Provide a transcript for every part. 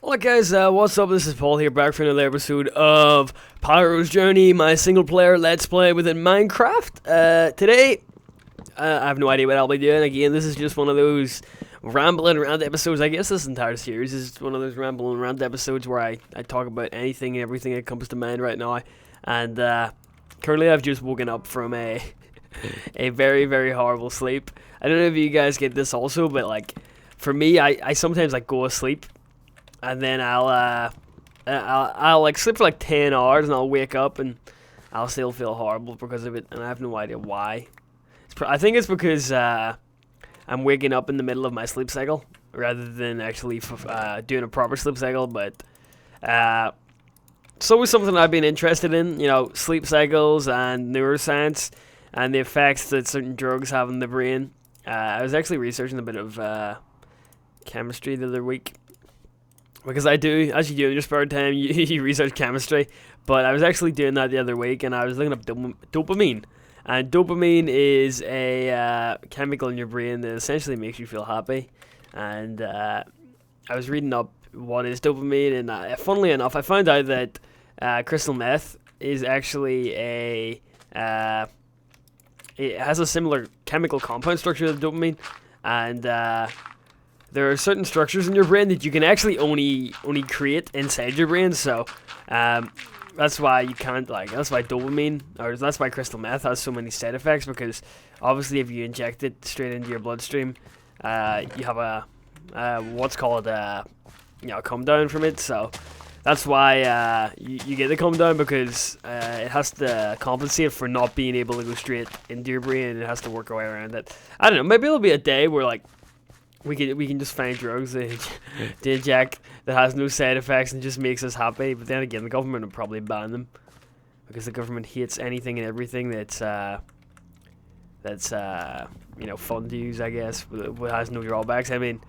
Alright guys, what's up? This is Paul here, back for another episode of Pyro's Journey, my single player Let's Play within Minecraft. Today, I have no idea what I'll be doing. Again, this is just one of those rambling around episodes. I guess this entire series is one of those rambling around episodes where I talk about anything and everything that comes to mind right now. And currently I've just woken up from a very, very horrible sleep. I don't know if you guys get this also, but like, for me, I sometimes like go asleep. And then I'll like sleep for like 10 hours and I'll wake up and I'll still feel horrible because of it, and I have no idea why. I think it's because I'm waking up in the middle of my sleep cycle rather than actually doing a proper sleep cycle. But it's always something I've been interested in, you know, sleep cycles and neuroscience and the effects that certain drugs have on the brain. I was actually researching a bit of chemistry the other week. Because I do, as you do in your spare time, you research chemistry. But I was actually doing that the other week, and I was looking up dopamine. And dopamine is a chemical in your brain that essentially makes you feel happy. And I was reading up what is dopamine, and funnily enough, I found out that crystal meth is actually it has a similar chemical compound structure to dopamine, and there are certain structures in your brain that you can actually only create inside your brain. So that's why you can't, like, that's why dopamine, or that's why crystal meth has so many side effects, because obviously if you inject it straight into your bloodstream, you have a what's called come down from it. So that's why you get the come down, because it has to compensate for not being able to go straight into your brain, and it has to work a way around it. I don't know, maybe it'll be a day where, like, we can just find drugs to inject that has no side effects and just makes us happy. But then again, the government will probably ban them, because the government hates anything and everything that's fun to use, I guess, but has no drawbacks. I mean,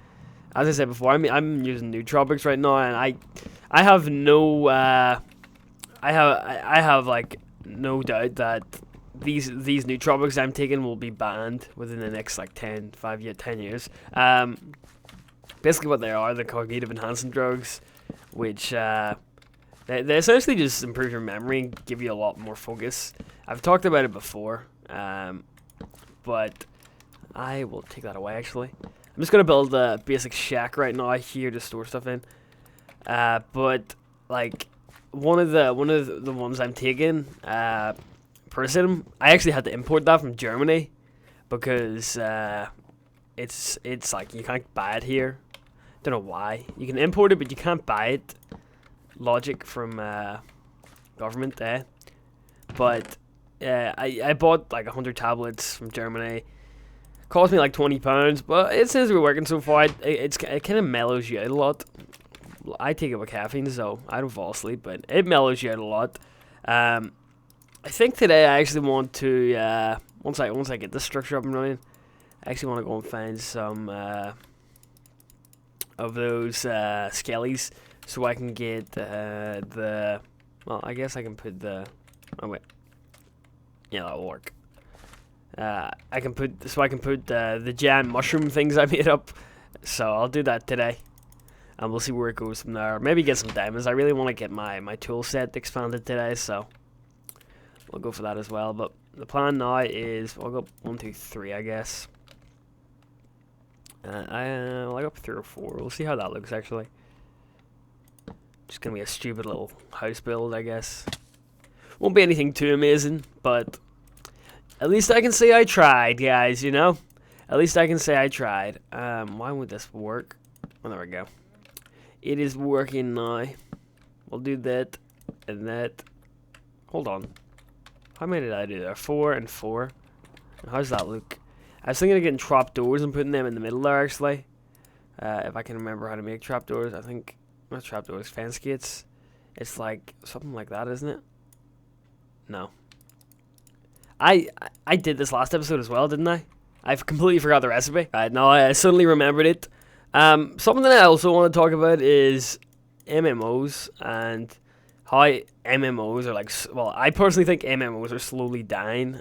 as I said before, I'm using nootropics right now, and I have no I have like no doubt that these nootropics I'm taking will be banned within the next like 10 years. Basically what they are, the cognitive enhancing drugs, which they essentially just improve your memory and give you a lot more focus. I've talked about it before, but I will take that away actually. I'm just going to build a basic shack right now here to store stuff in. But like one of the ones I'm taking, Person, I actually had to import that from Germany because it's like you can't buy it here. Don't know why. You can import it, but you can't buy it. Logic from government there. But I bought like 100 tablets from Germany. Cost me like £20, but it seems to be working so far. It kind of mellows you out a lot. I take it with caffeine, so I don't fall asleep, but it mellows you out a lot. I think today I actually want to, once I get this structure up and running, I actually want to go and find some of those skellies, so I can get well, I guess I can put yeah, that'll work. I can put the giant mushroom things I made up, so I'll do that today, and we'll see where it goes from there. Maybe get some diamonds. I really want to get my tool set expanded today, so we'll go for that as well. But the plan now is I'll go 1, 2, 3, I guess. I'll go 3 or 4. We'll see how that looks actually. Just gonna be a stupid little house build, I guess. Won't be anything too amazing, but at least I can say I tried, guys. You know, at least I can say I tried. Why would this work? Oh, there we go. It is working now. We'll do that and that. Hold on. How many did I do there? 4 and 4. How does that look? I was thinking of getting trapdoors and putting them in the middle there, actually. If I can remember how to make trapdoors. I think, not trapdoors, fence gates. It's like, something like that, isn't it? No. I did this last episode as well, didn't I? I've completely forgot the recipe. Now I suddenly remembered it. Something that I also want to talk about is MMOs and how MMOs are like, well, I personally think MMOs are slowly dying.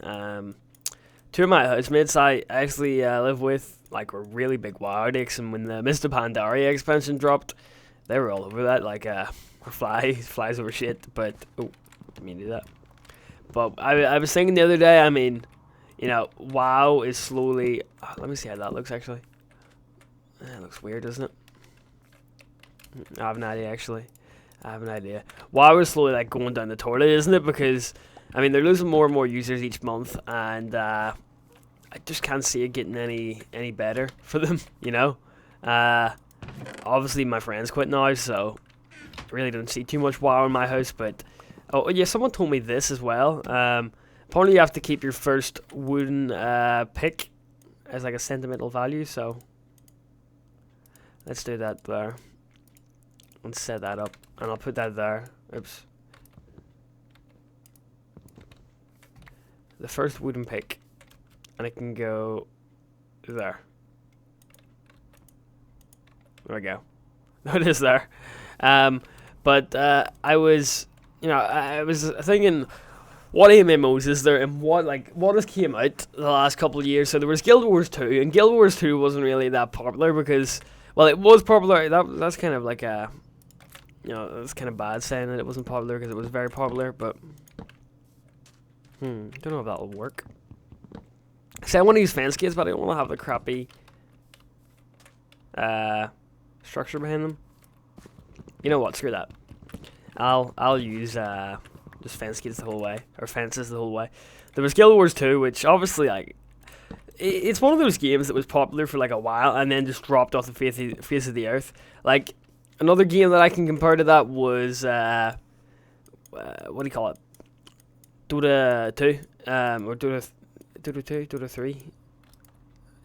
2 of my housemates I actually live with, like, were really big WoW addicts, and when the Mr. Pandaria expansion dropped, they were all over that, like flies over shit. But oh, didn't mean to do that. But I was thinking the other day. I mean, you know, WoW is slowly. Let me see how that looks actually. That looks weird, doesn't it? I have an idea actually. I have an idea. WoW is slowly like going down the toilet, isn't it? Because I mean they're losing more and more users each month, and I just can't see it getting any better for them. You know. Obviously my friends quit now, so I really don't see too much WoW in my house. But oh yeah, someone told me this as well. Apparently you have to keep your first wooden pick as like a sentimental value. So let's do that there. Let's set that up, and I'll put that there. Oops. The first wooden pick, and it can go there. There we go. It is there. But I was, you know, I was thinking, what MMOs is there, and what has came out the last couple of years? So there was Guild Wars 2, and Guild Wars 2 wasn't really that popular because, well, it was popular. That's kind of like a, you know, it's kind of bad saying that it wasn't popular because it was very popular. But don't know if that'll work. See, I want to use fan skates, but I don't want to have the crappy structure behind them. You know what? Screw that. I'll use just fence skates the whole way, or fences the whole way. There was Guild Wars 2, which obviously like it's one of those games that was popular for like a while and then just dropped off the face of the earth. Like another game that I can compare to that was what do you call it? Dota 2, or Dota 2, Dota 3,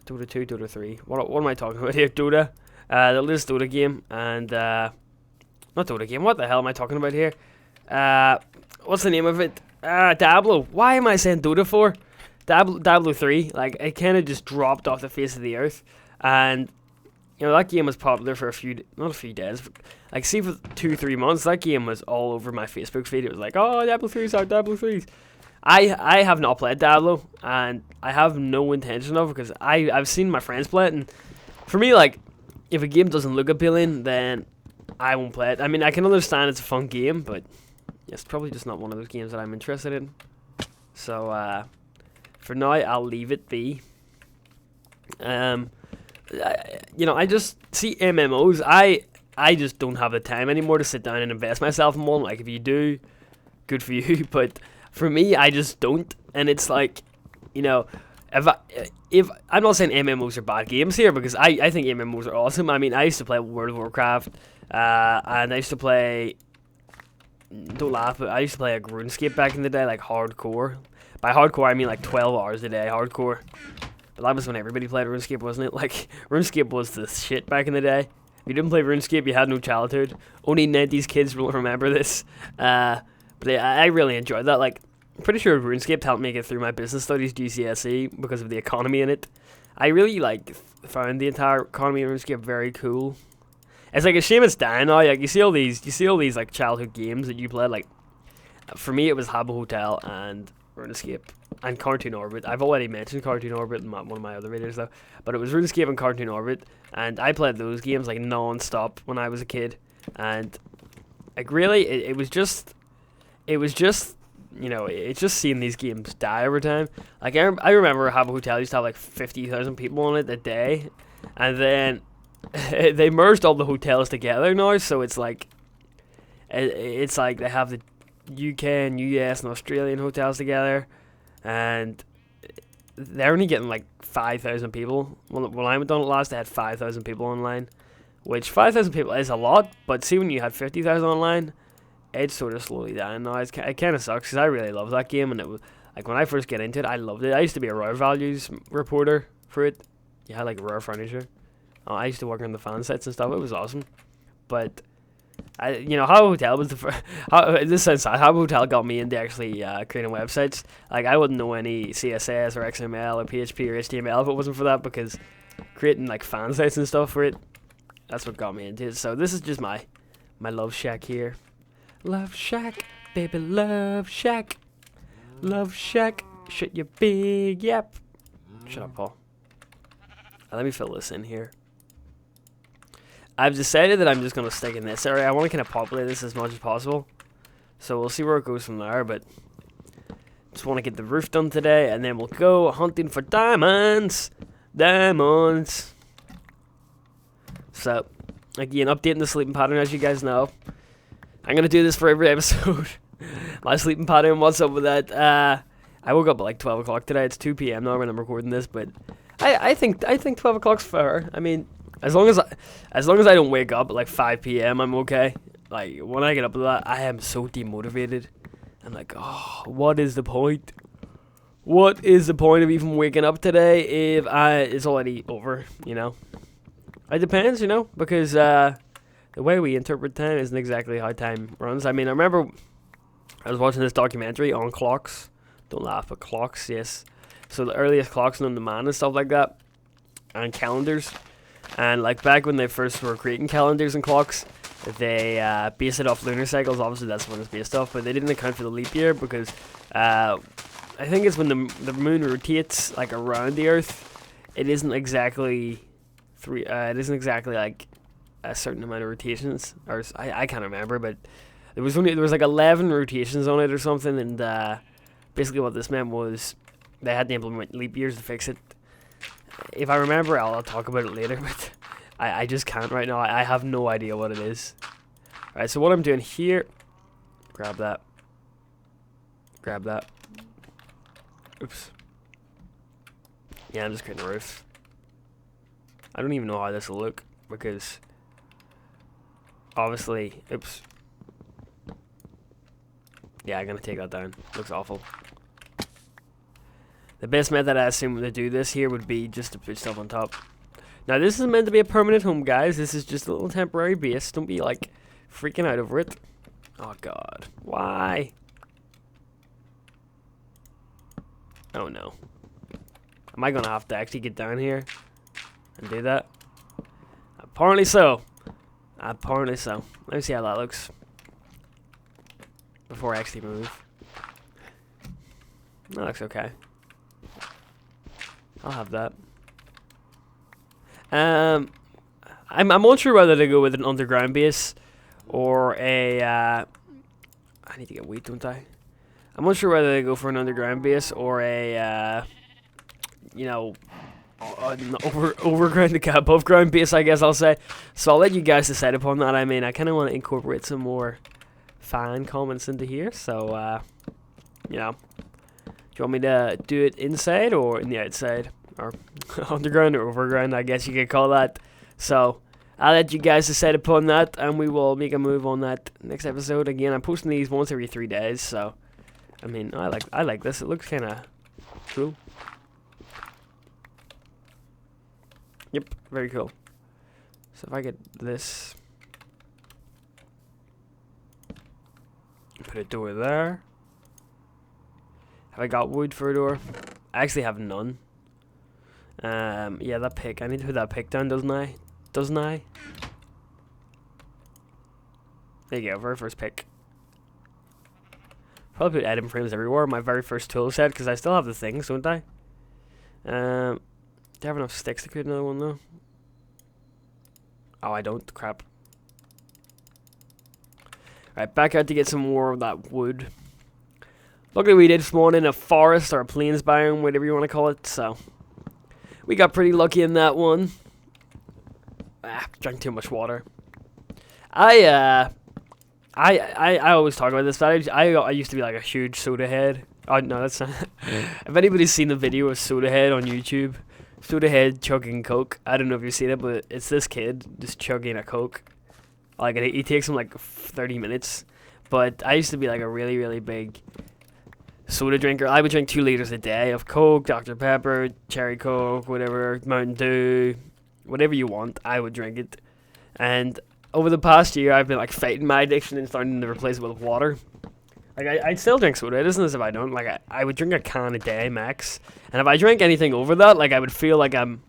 Dota 2, Dota 3. What am I talking about here? Dota. The latest Dota game, and not Dota game. What the hell am I talking about here? What's the name of it? Diablo. Why am I saying Dota for? Diablo 3. Like it kind of just dropped off the face of the earth, and you know that game was popular for not a few days. Like see for 2-3 months, that game was all over my Facebook feed. It was like, oh, Diablo 3's out, Diablo 3's. I have not played Diablo, and I have no intention of, because I've seen my friends play it, and for me, like, if a game doesn't look appealing, then I won't play it. I mean, I can understand it's a fun game, but it's probably just not one of those games that I'm interested in. So, for now, I'll leave it be. You know, I just see MMOs. I just don't have the time anymore to sit down and invest myself in one. Like, if you do, good for you. But for me, I just don't. And it's like, you know, if I'm not saying MMOs are bad games here, because I think MMOs are awesome. I mean, I used to play World of Warcraft, and I used to play, don't laugh, but I used to play like RuneScape back in the day, like hardcore. By hardcore, I mean like 12 hours a day, hardcore. But that was when everybody played RuneScape, wasn't it? Like, RuneScape was the shit back in the day. If you didn't play RuneScape, you had no childhood. Only 90s kids will remember this. But I really enjoyed that. Like, I'm pretty sure RuneScape helped me get through my business studies GCSE because of the economy in it. I really like found the entire economy of RuneScape very cool. It's like a shame it's dying now. Like you see all these like childhood games that you played. Like for me, it was Habbo Hotel and RuneScape and Cartoon Orbit. I've already mentioned Cartoon Orbit in one of my other videos though, but it was RuneScape and Cartoon Orbit, and I played those games like non-stop when I was a kid. And like really, it was just. You know, it's just seeing these games die over time. Like, I remember Habbo Hotel used to have like 50,000 people on it a day, and then they merged all the hotels together now, so it's like they have the UK and US and Australian hotels together, and they're only getting like 5,000 people. When I went on it last, they had 5,000 people online, which 5,000 people is a lot, but see when you had 50,000 online, it's sort of slowly dying now. It kind of sucks because I really love that game, and it was like when I first get into it, I loved it. I used to be a rare values reporter for it. You had like rare furniture. I used to work on the fan sites and stuff. It was awesome, but you know, Habbo Hotel was the first. This sounds sad. Habbo Hotel got me into actually creating websites. Like I wouldn't know any CSS or XML or PHP or HTML if it wasn't for that, because creating like fan sites and stuff for it, that's what got me into it. So this is just my love shack here. Love shack, baby, love shack. Love shack, shut your big yap. Shut up, Paul. Let me fill this in here. I've decided that I'm just going to stick in this area. I want to kind of populate this as much as possible. So we'll see where it goes from there, but just want to get the roof done today, and then we'll go hunting for diamonds. Diamonds. So, again, updating the sleeping pattern, as you guys know. I'm going to do this for every episode. My sleeping pattern, what's up with that? I woke up at like 12 o'clock today. It's 2 p.m. now when I'm recording this, but I think 12 o'clock's fair. I mean, as long as I don't wake up at like 5 p.m., I'm okay. Like, when I get up to that, I am so demotivated. I'm like, oh, what is the point? What is the point of even waking up today if it's already over, you know? It depends, you know, because the way we interpret time isn't exactly how time runs. I mean, I remember I was watching this documentary on clocks. Don't laugh, but clocks, yes. So the earliest clocks known to man and stuff like that, and calendars. And like back when they first were creating calendars and clocks, they based it off lunar cycles. Obviously, that's what it's based off, but they didn't account for the leap year because I think it's when the moon rotates like around the Earth. It isn't exactly it isn't exactly like a certain amount of rotations, or I can't remember, but there was like 11 rotations on it or something, and basically what this meant was they had to implement leap years to fix it. If I remember, I'll talk about it later, but I just can't right now. I have no idea what it is. Alright, so what I'm doing here, grab that. Oops. Yeah, I'm just creating a roof. I don't even know how this will look, because obviously, oops. Yeah, I'm gonna take that down. Looks awful. The best method I assume to do this here would be just to put stuff on top. Now this is meant to be a permanent home, guys. This is just a little temporary base. Don't be like freaking out over it. Oh god. Why? Oh no. Am I gonna have to actually get down here and do that? Apparently so. Apparently so. Let me see how that looks before I actually move. That looks okay. I'll have that. I'm unsure whether to go with an underground base or a I need to get wheat, don't I? I'm unsure whether to go for an underground base or a you know, an overground to above ground base, I guess I'll say. So I'll let you guys decide upon that. I mean, I kind of want to incorporate some more fan comments into here, so you know. Do you want me to do it inside or in the outside? Or underground or overground, I guess you could call that. So, I'll let you guys decide upon that, and we will make a move on that next episode. Again, I'm posting these once every 3 days, so, I mean, I like this. It looks kind of cool. Yep, very cool. So, if I get this, put a door there. Have I got wood for a door? I actually have none. Yeah, that pick. I need to put that pick down, doesn't I? Doesn't I? There you go, very first pick. Probably put item frames everywhere. My very first tool set, because I still have the things, don't I? Do I have enough sticks to create another one, though? Oh, I don't. Crap. Alright, back out to get some more of that wood. Luckily we did spawn in a forest or a plains biome, whatever you want to call it, so we got pretty lucky in that one. Drank too much water. I always talk about this, but I used to be like a huge soda head. Oh no, that's not. If anybody's seen the video of Soda Head on YouTube, Soda Head chugging Coke. I don't know if you've seen it, but it's this kid just chugging a Coke. Like it takes him like 30 minutes. But I used to be like a really, really big soda drinker. I would drink 2 liters a day of Coke, Dr. Pepper, Cherry Coke, whatever, Mountain Dew, whatever you want. I would drink it. And over the past year, I've been like fighting my addiction and starting to replace it with water. Like I'd still drink soda. It isn't as if I don't. Like I would drink a can a day max. And if I drank anything over that, like I would feel like I'm,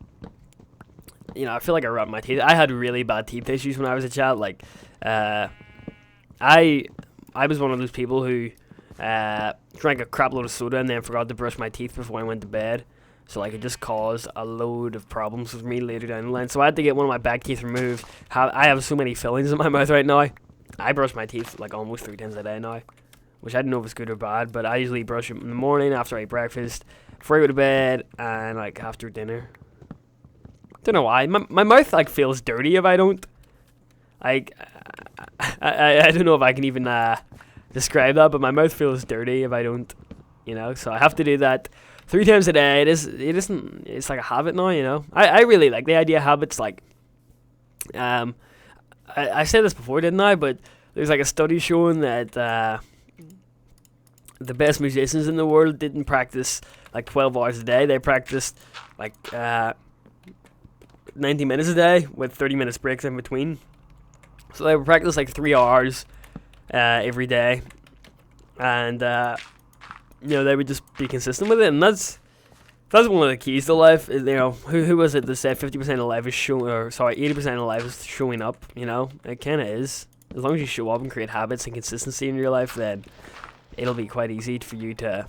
you know, I feel like I rot my teeth. I had really bad teeth issues when I was a child. Like, I was one of those people who drank a crap load of soda and then forgot to brush my teeth before I went to bed. So like it just caused a load of problems with me later down the line. So I had to get one of my back teeth removed. I have so many fillings in my mouth right now. I brush my teeth like almost 3 times a day now, which I don't know if it's good or bad, but I usually brush them in the morning after I eat breakfast, before I go to bed, and like after dinner. Don't know why. My mouth like feels dirty if I don't. Like I don't know if I can even describe that, but my mouth feels dirty if I don't, you know. So I have to do that 3 times a day. It's like a habit now, you know. I really like the idea of habits. Like I said this before, didn't I? But there's like a study showing that the best musicians in the world didn't practice like 12 hours a day. They practiced like 90 minutes a day with 30 minutes breaks in between. So they would practice like 3 hours every day, and you know, they would just be consistent with it. And that's one of the keys to life. You know, who was it that said 50% of life is 80% of life is showing up? You know, it kind of is. As long as you show up and create habits and consistency in your life, then it'll be quite easy for you to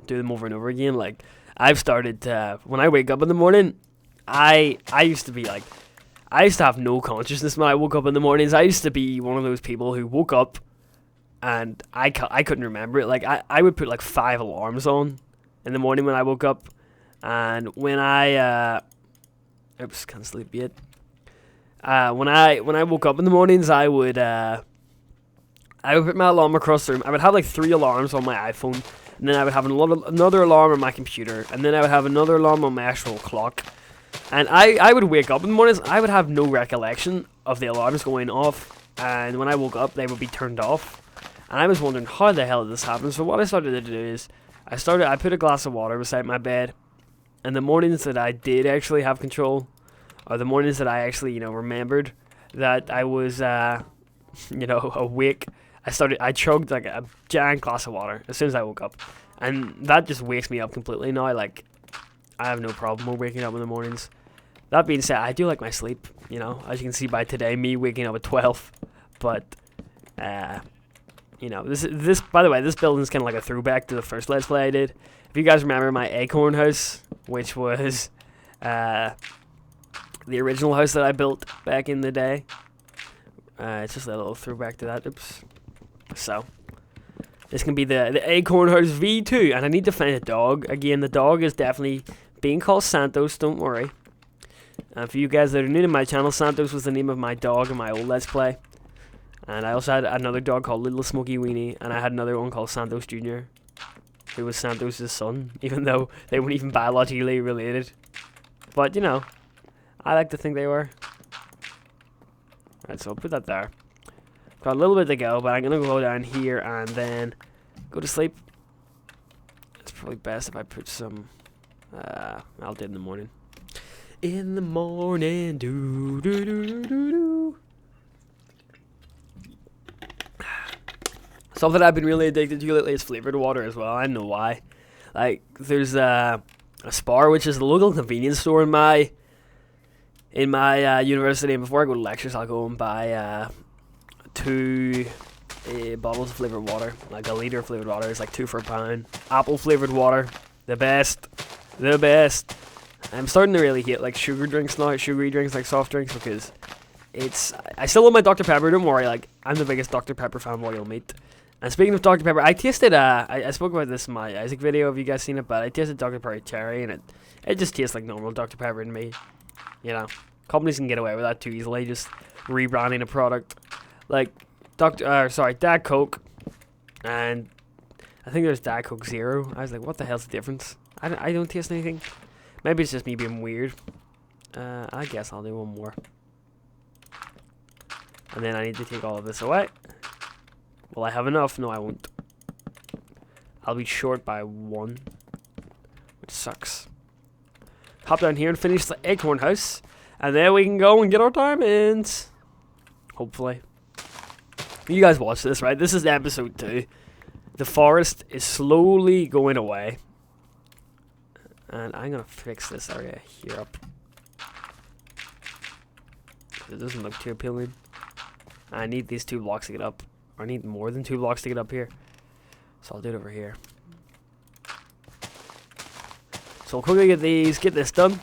do them over and over again. Like I've started to, when I wake up in the morning, I used to be like, I used to have no consciousness when I woke up in the mornings. I used to be one of those people who woke up and I couldn't remember it. Like I would put like 5 alarms on in the morning when I woke up, and when I can't sleep yet. When I woke up in the mornings, I would put my alarm across the room. I would have like 3 alarms on my iPhone, and then I would have another alarm on my computer, and then I would have another alarm on my actual clock. And I would wake up in the mornings, I would have no recollection of the alarms going off, and when I woke up, they would be turned off. And I was wondering, how the hell did this happen? So what I started to do is, I put a glass of water beside my bed, and the mornings that I did actually have control, or the mornings that I actually, you know, remembered that I was, you know, awake, I chugged like a giant glass of water as soon as I woke up. And that just wakes me up completely now. Like, I have no problem with waking up in the mornings. That being said, I do like my sleep, you know, as you can see by today, me waking up at 12. But, you know, this by the way, this building's kind of like a throwback to the first Let's Play I did. If you guys remember my acorn house, which was the original house that I built back in the day, it's just a little throwback to that. Oops. So, this can be the Acorn House V2, and I need to find a dog. Again, the dog is definitely being called Santos, don't worry. For you guys that are new to my channel, Santos was the name of my dog in my old Let's Play. And I also had another dog called Little Smoky Weenie, and I had another one called Santos Jr., who was Santos' son, even though they weren't even biologically related. But, you know, I like to think they were. Right, so I'll put that there. Got a little bit to go, but I'm going to go down here and then go to sleep. It's probably best if I put some, I'll do it in the morning. In the morning, do do do do do do. Something I've been really addicted to lately is flavored water as well. I don't know why. Like, there's a Spar, which is the local convenience store in my university, and before I go to lectures, I'll go and buy 2 bottles of flavored water. Like a liter of flavored water is like 2 for £1. Apple flavored water, the best. I'm starting to really hate like sugary drinks like soft drinks, because I still love my Dr. Pepper, don't worry. Like, I'm the biggest Dr. Pepper fanboy you'll meet. And speaking of Dr. Pepper, I tasted I spoke about this in my Isaac video, if you guys seen it, but I tasted Dr. Pepper cherry, and it just tastes like normal Dr. Pepper to me. You know, companies can get away with that too easily, just rebranding a product. Like Dad Coke, and I think there's Dad Coke Zero. I was like, what the hell's the difference? I don't taste anything. Maybe it's just me being weird. I guess I'll do one more. And then I need to take all of this away. Will I have enough? No, I won't. I'll be short by 1, which sucks. Hop down here and finish the Acorn House, and then we can go and get our diamonds. Hopefully. You guys watch this, right? This is episode 2. The forest is slowly going away. And I'm going to fix this area here up. It doesn't look too appealing. I need these 2 blocks to get up. Or I need more than 2 blocks to get up here. So I'll do it over here. So we'll quickly get this done.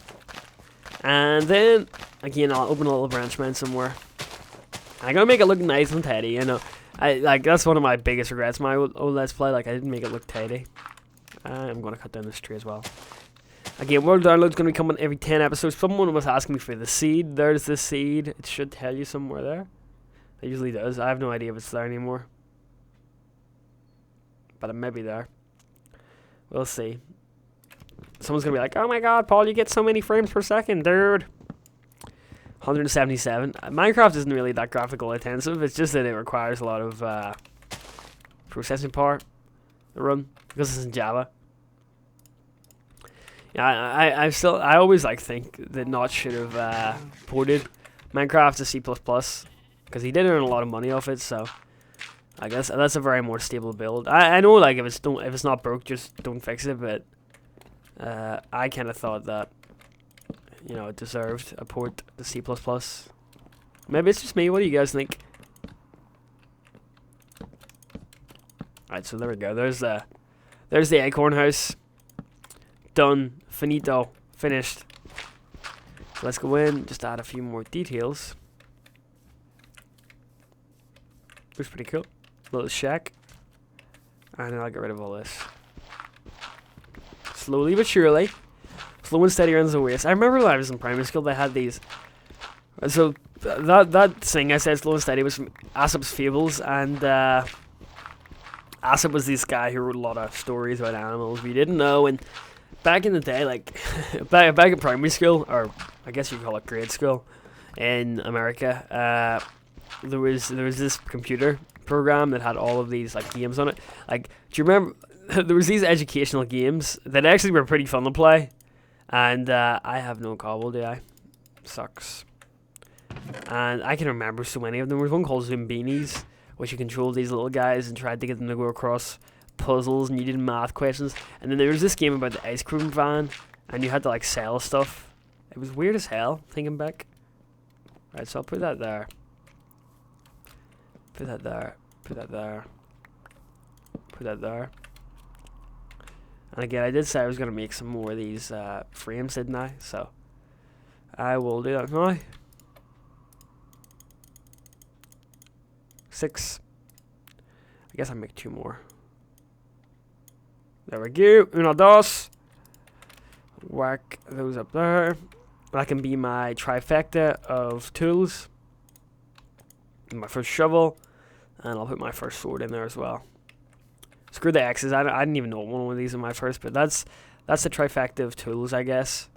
And then, again, I'll open a little branch mine somewhere. I'm gonna make it look nice and tidy, you know. That's one of my biggest regrets, my old Let's Play, like, I didn't make it look tidy. I'm gonna cut down this tree as well. Again, world download's gonna be coming every 10 episodes. Someone was asking me for the seed. There's the seed. It should tell you somewhere there. It usually does. I have no idea if it's there anymore. But it may be there. We'll see. Someone's gonna be like, oh my god, Paul, you get so many frames per second, dude. 177. Minecraft isn't really that graphical intensive. It's just that it requires a lot of processing power to run because it's in Java. Yeah, I always like think that Notch should have ported Minecraft to C++ because he did earn a lot of money off it. So I guess that's a very more stable build. I know, like, if it's not broke, just don't fix it. But I kind of thought that, you know, it deserved a port to C++. Maybe it's just me. What do you guys think? Alright, so there we go. There's the acorn house. Done. Finito. Finished. So let's go in. Just add a few more details. Looks pretty cool. Little shack. And then I'll get rid of all this. Slowly but surely. Slow and steady runs the waste. I remember when I was in primary school, they had these. So that thing I said, slow and steady, was from Aesop's Fables, and Aesop was this guy who wrote a lot of stories about animals we didn't know. And back in the day, like back in primary school, or I guess you could call it grade school, in America, there was this computer program that had all of these like games on it. Like, do you remember? There was these educational games that actually were pretty fun to play. And I have no cobble, do I? Sucks. And I can remember so many of them. There was one called Zombinis, which you controlled these little guys and tried to get them to go across puzzles, and you did math questions. And then there was this game about the ice cream van, and you had to like sell stuff. It was weird as hell, thinking back. Right, so I'll put that there. Put that there. Put that there. Put that there. And again, I did say I was going to make some more of these frames, didn't I? So I will do that now. 6. I guess I'll make 2 more. There we go. 1, 2. Whack those up there. That can be my trifecta of tools. My first shovel. And I'll put my first sword in there as well. Screw the X's. I didn't even know one of these in my first, but that's the trifecta of tools, I guess.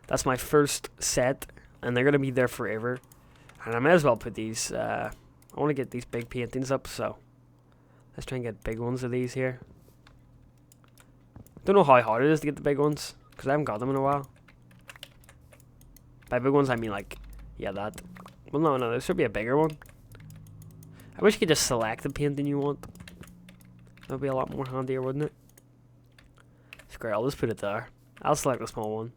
That's my first set, and they're gonna be there forever. And I may as well put these. I want to get these big paintings up, so let's try and get big ones of these here. Don't know how hard it is to get the big ones because I haven't got them in a while. By big ones, I mean like, yeah, that. Well, no, there should be a bigger one. I wish you could just select the painting you want. That would be a lot more handier, wouldn't it? Screw it, I'll just put it there. I'll select the small one.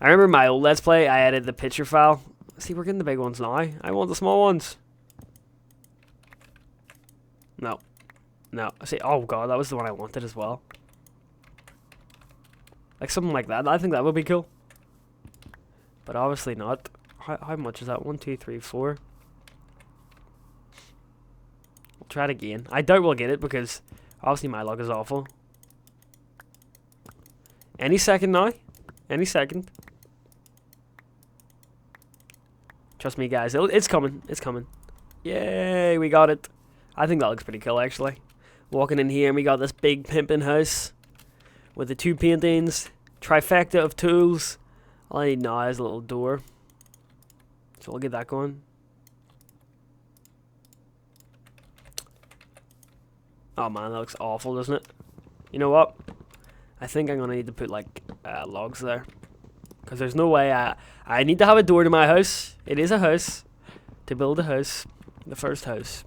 I remember my old Let's Play, I added the picture file. See, we're getting the big ones now. I want the small ones. No. No. See, oh god, that was the one I wanted as well. Like something like that. I think that would be cool. But obviously not. How much is that? 1, 2, 3, 4. Try it again. I doubt we'll get it because obviously my luck is awful. Any second now. Any second. Trust me, guys. It's coming. It's coming. Yay, we got it. I think that looks pretty cool, actually. Walking in here and we got this big pimpin' house with the 2 paintings. Trifecta of tools. All I need now is a little door. So we'll get that going. Oh man, that looks awful, doesn't it? You know what? I think I'm gonna need to put like logs there, because there's no way I need to have a door to my house. It is a house. To build a house, the first house.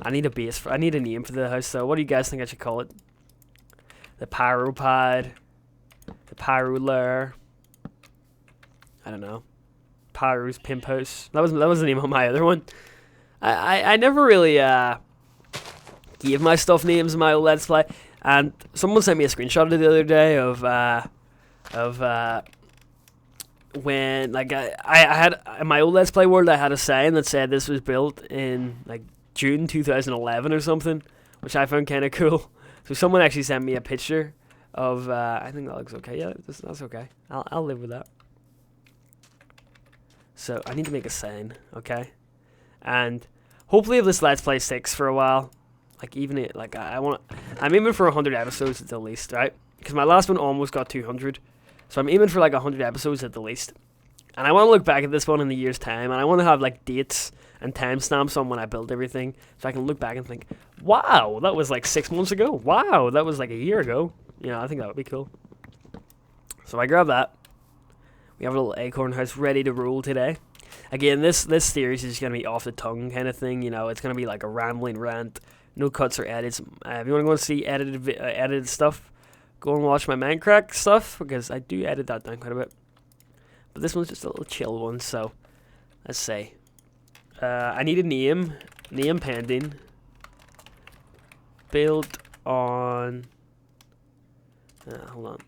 I need a base. I need a name for the house though. What do you guys think I should call it? The Pyro Pad. The Pyro Lair. I don't know. Pyro's Pimp House. That was the name of my other one. I never really gave my stuff names in my Let's Play. And someone sent me a screenshot of it the other day of when like I had in my old Let's Play world, I had a sign that said this was built in like June 2011 or something, which I found kind of cool. So someone actually sent me a picture of I think that looks okay. Yeah, that's okay. I'll live with that. So I need to make a sign, okay? And hopefully if this Let's Play sticks for a while, like even it, like I'm aiming for 100 episodes at the least, right? Because my last one almost got 200, so I'm aiming for like 100 episodes at the least. And I want to look back at this one in a year's time, and I want to have like dates and timestamps on when I build everything, so I can look back and think, wow, that was like 6 months ago. Wow, that was like a year ago. You know, I think that would be cool. So I grab that. We have a little acorn house ready to roll today. Again, this series is going to be off the tongue kind of thing. You know, it's going to be like a rambling rant. No cuts or edits. If you want to go and see edited stuff, go and watch my Minecraft stuff, because I do edit that down quite a bit. But this one's just a little chill one, so let's see. I need a name pending. Built on... hold on.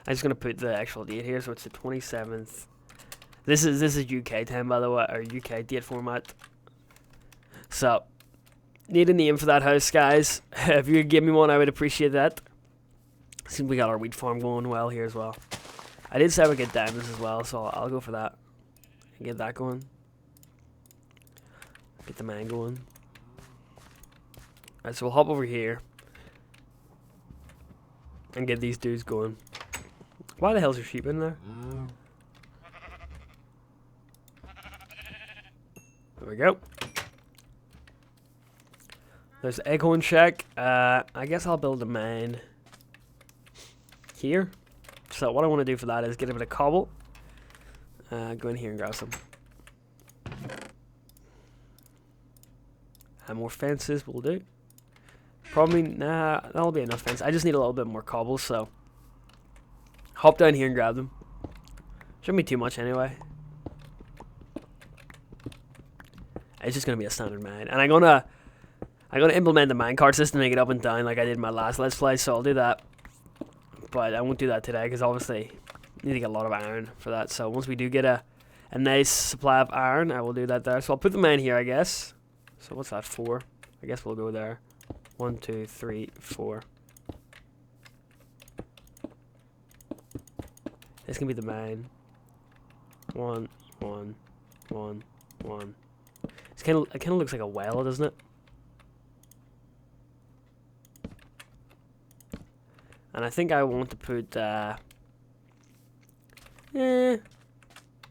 I'm just gonna put the actual date here, so it's the 27th. This is UK time, by the way, or UK date format. So, need a name for that house, guys. If you could give me one, I would appreciate that. Seems we got our wheat farm going well here as well. I did say I would get diamonds as well, so I'll go for that. And get that going. Get the mine going. Alright, so we'll hop over here. And get these dudes going. Why the hell's your sheep in there? There we go. There's the Acorn Shack. I guess I'll build a mine here. So what I want to do for that is get a bit of cobble. Go in here and grab some. And more fences will do. Probably, nah, that'll be enough fence. I just need a little bit more cobble, so hop down here and grab them. Shouldn't be too much anyway. It's just gonna be a standard mine, and I'm gonna implement the minecart system to make it up and down like I did in my last Let's Play. So I'll do that, but I won't do that today because obviously you need to get a lot of iron for that. So once we do get a nice supply of iron, I will do that there. So I'll put the mine here, I guess. So what's that, 4? I guess we'll go there. 1, 2, 3, 4. This can be the mine. 1, 1, 1, 1. It kind of looks like a well, doesn't it? And I think I want to put you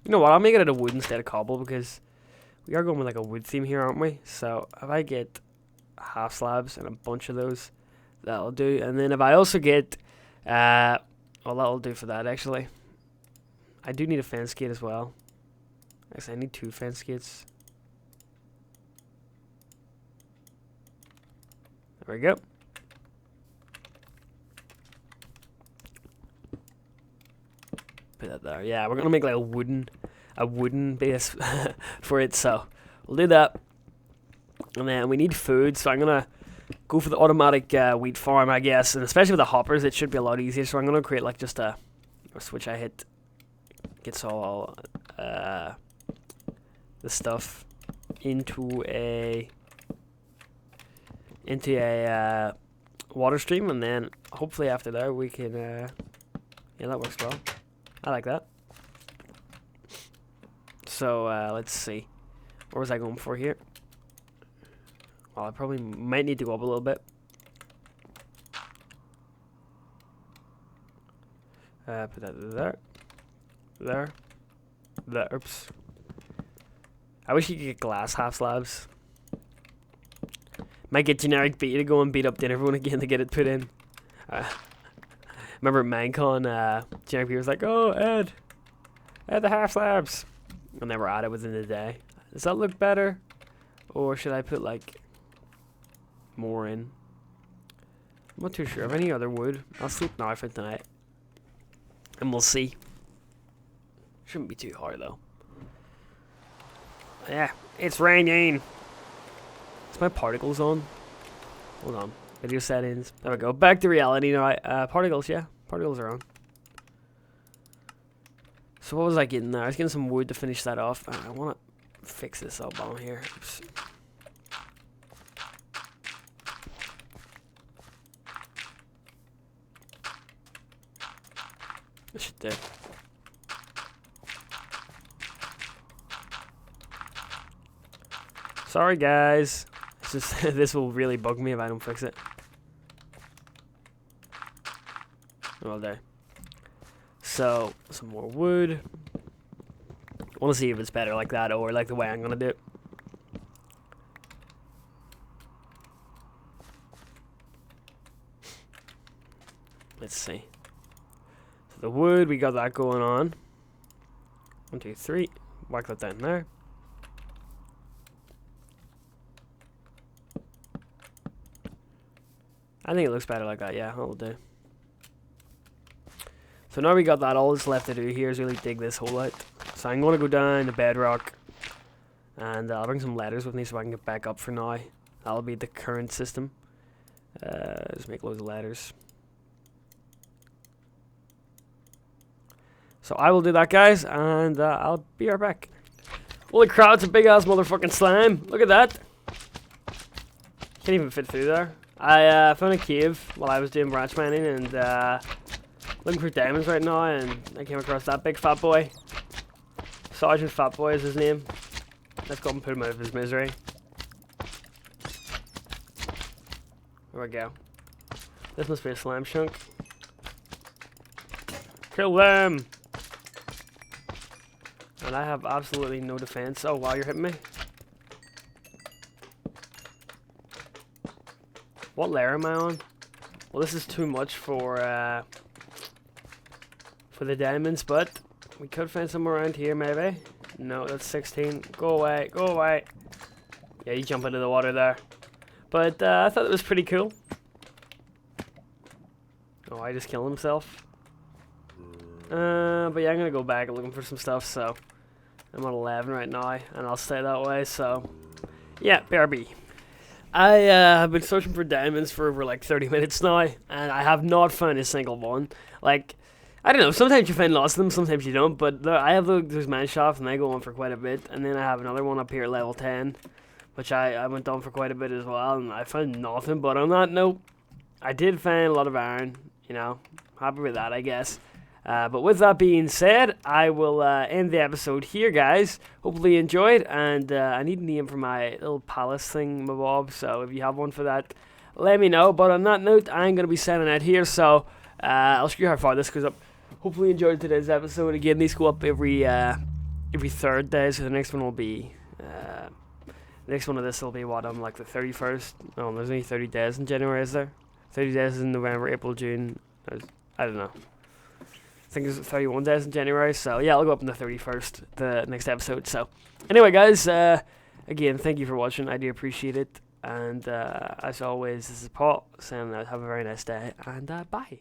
know what? I'll make it out of wood instead of cobble because we are going with like a wood theme here, aren't we? So if I get half slabs and a bunch of those, that'll do. And then if I also get well, that'll do for that actually. I do need a fence gate as well. Actually, I need 2 fence gates. There we go. Put that there. Yeah, we're gonna make like a wooden base for it. So we'll do that. And then we need food, so I'm gonna go for the automatic wheat farm, I guess. And especially with the hoppers, it should be a lot easier. So I'm gonna create like just a switch I hit. Gets all the stuff into a water stream, and then hopefully after that we can yeah, that works well. I like that. So let's see, what was I going for here? Well, I probably might need to go up a little bit. Put that there. Oops. I wish you could get glass half slabs. Might get generic B to go and beat up everyone again to get it put in. Remember Minecon, generic B was like, oh, Ed, the half slabs. And they were at it within the day. Does that look better? Or should I put like more in? I'm not too sure of any other wood. I'll sleep now for tonight. And we'll see. Shouldn't be too hard though. Yeah, it's raining. Is my particles on? Hold on. Video settings. There we go. Back to reality now. Particles, yeah. Particles are on. So what was I getting there? I was getting some wood to finish that off. I want to fix this up on here. Oops. I should do. Sorry guys. It's just this will really bug me if I don't fix it. All day. So some more wood. I want to see if it's better like that or like the way I'm gonna do it. Let's see. So the wood, we got that going on. 1, 2, 3. Whack that down there. I think it looks better like that, yeah, that'll do. So now we got that, all that's left to do here is really dig this hole out. So I'm going to go down to bedrock, and I'll bring some ladders with me so I can get back up for now. That'll be the current system. Just make loads of ladders. So I will do that, guys, and I'll be right back. Holy crap, it's a big ass motherfucking slime. Look at that. Can't even fit through there. I found a cave while I was doing branch mining and looking for diamonds right now, and I came across that big fat boy. Sergeant Fat Boy is his name. Let's go and put him out of his misery. There we go. This must be a slime chunk. Kill them! And I have absolutely no defense. Oh wow, you're hitting me. What layer am I on? Well, this is too much for the diamonds, but we could find somewhere around here, maybe. No, that's 16. Go away, go away. Yeah, you jump into the water there. But I thought it was pretty cool. Oh, I just killed himself. But yeah, I'm gonna go back looking for some stuff. So I'm at 11 right now, and I'll stay that way. So yeah, BRB. I have been searching for diamonds for over like 30 minutes now, and I have not found a single one. Like, I don't know, sometimes you find lots of them, sometimes you don't, but I have those mine shafts, and they go on for quite a bit, and then I have another one up here at level 10, which I went on for quite a bit as well, and I found nothing. But on that note, I did find a lot of iron, you know, happy with that, I guess. But with that being said, I will end the episode here, guys. Hopefully you enjoyed, and I need a name for my little palace thing, my Bob, so if you have one for that, let me know. But on that note, I'm going to be signing out here, so I'll show you how far this goes up. Hopefully you enjoyed today's episode. Again, these go up every third day, so the next one will be, the next one of this will be, what, on like the 31st? Oh, there's only 30 days in January, is there? 30 days in November, April, June, I don't know. I think it's 31 days in January, so yeah, I'll go up on the 31st, the next episode. So anyway, guys, again, thank you for watching. I do appreciate it. And as always, this is Paul saying have a very nice day, and bye.